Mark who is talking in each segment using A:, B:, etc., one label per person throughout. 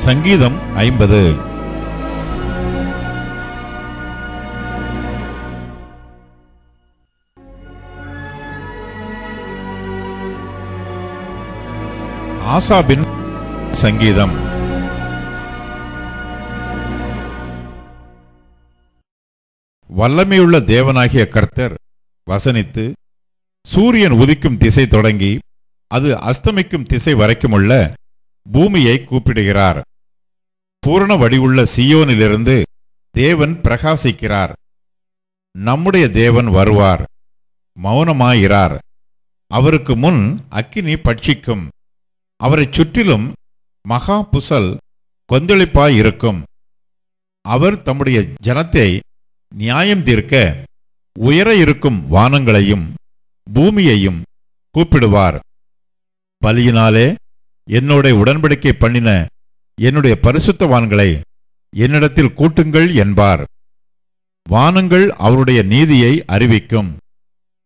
A: சங்கீதம் 50. ஆசாபின் சங்கீதம். வல்லமையுள்ள தேவனாகிய கர்த்தர் வசனித்து சூரியன் உதிக்கும் திசை தொடங்கி அது அஸ்தமிக்கும் திசை வரைக்குமுள்ள பூமியை கூப்பிடுகிறார். பூரண வடிவுள்ள சீயோனிலிருந்து தேவன் பிரகாசிக்கிறார். நம்முடைய தேவன் வருவார், மௌனமாயிரார். அவருக்கு முன் அக்கினி பட்சிக்கும். அவரைச் சுற்றிலும் மகா புசல் கொந்தளிப்பாயிருக்கும். அவர் தம்முடைய ஜனத்தை நியாயம் தீர்க்க உயர இருக்கும் வானங்களையும் பூமியையும் கூப்பிடுவார். பலியினாலே என்னோட உடன்படிக்கை பண்ணின என்னுடைய பரிசுத்தவான்களை என்னிடத்தில் கூட்டுங்கள் என்பார். வானங்கள் அவருடைய நீதியை அறிவிக்கும்.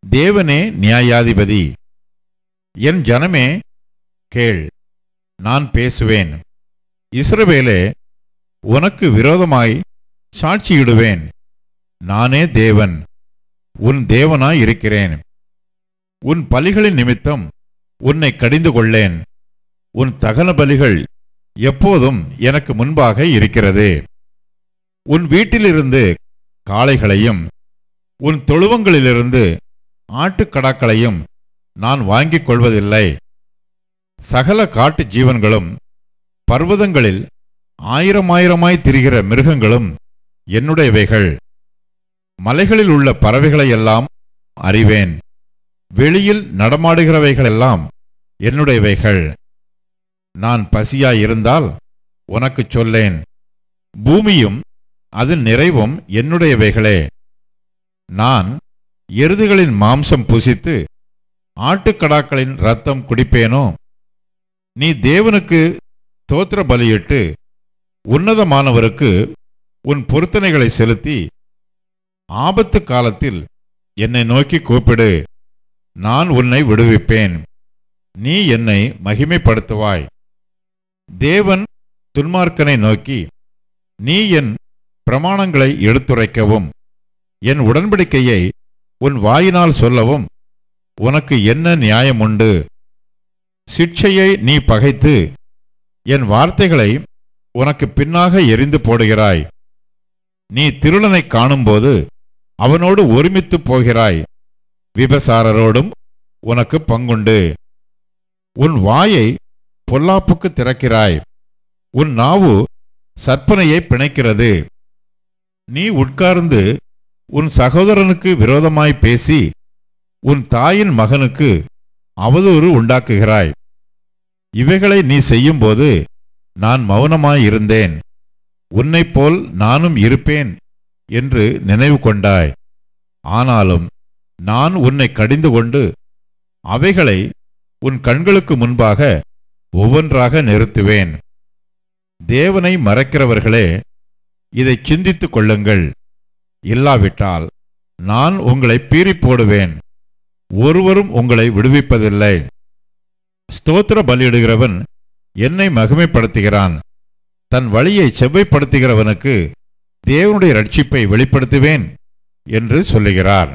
A: தேவனே நியாயாதிபதி. என் ஜனமே கேள், நான் பேசுவேன். இஸ்ரவேலே, உனக்கு விரோதமாய் சாட்சியிடுவேன். நானே தேவன், உன் தேவனாய் இருக்கிறேன். உன் பலிகளின் நிமித்தம் உன்னை கடிந்து கொள்ளேன். உன் தகன பலிகள் எப்போதும் எனக்கு முன்பாக இருக்கிறது. உன் வீட்டிலிருந்து காளைகளையும் உன் தொழுவங்களிலிருந்து ஆட்டுக்கடாக்களையும் நான் வாங்கிக் கொள்வதில்லை. சகல காட்டு ஜீவன்களும் பர்வதங்களில் ஆயிரமாயிரமாய் திரிகிற மிருகங்களும் என்னுடையவைகள். மலைகளில் உள்ள பறவைகளையெல்லாம் அறிவேன். வெளியில் நடமாடுகிறவைகளெல்லாம் என்னுடையவைகள். நான் பசியாயிருந்தால் உனக்குச் சொல்லேன். பூமியும் அதன் நிறைவும் என்னுடையவைகளே. நான் எருதுகளின் மாம்சம் புசித்து ஆட்டுக்கடாக்களின் இரத்தம் குடிப்பேனோ? நீ தேவனுக்கு ஸ்தோத்திர பலியிட்டு உன்னதமானவருக்கு உன் பொருத்தனைகளை செலுத்தி ஆபத்து காலத்தில் என்னை நோக்கி கூப்பிடு, நான் உன்னை விடுவிப்பேன். நீ என்னை மகிமைப்படுத்துவாய். தேவன் துன்மார்க்கனை நோக்கி, நீ என் பிரமாணங்களை எடுத்துரைக்கவும் என் உடன்படிக்கையை உன் வாயினால் சொல்லவும் உனக்கு என்ன நியாயம் உண்டு? சிட்சையை நீ பகைத்து என் வார்த்தைகளை உனக்கு பின்னாக எறிந்து போடுகிறாய். நீ திருடனை காணும்போது அவனோடு ஒருமித்து போகிறாய். விபசாரரோடும் உனக்கு பங்குண்டு. உன் வாயை பொல்லாப்புக்கு திறக்கிறாய். உன் நாவு சற்பனையை பிணைக்கிறது. நீ உட்கார்ந்து உன் சகோதரனுக்கு விரோதமாய் பேசி உன் தாயின் மகனுக்கு அவதூறு உண்டாக்குகிறாய். இவைகளை நீ செய்யும்போது நான் மௌனமாயிருந்தேன். உன்னைப்போல் நானும் இருப்பேன் என்று நினைவு கொண்டாய். ஆனாலும் நான் உன்னை கடிந்து கொண்டு அவைகளை உன் கண்களுக்கு முன்பாக ஒவ்வொன்றாக நிறுத்துவேன். தேவனை மறைக்கிறவர்களே, இதை சிந்தித்துக் கொள்ளுங்கள். இல்லாவிட்டால் நான் உங்களை பீறி போடுவேன். ஒருவரும் உங்களை விடுவிப்பதில்லை. ஸ்தோத்திர பலியிடுகிறவன் என்னை மகிமைப்படுத்துகிறான். தன் வழியை செவ்வைப்படுத்துகிறவனுக்கு தேவனுடைய இரட்சிப்பை வெளிப்படுத்துவேன் என்று சொல்லுகிறார்.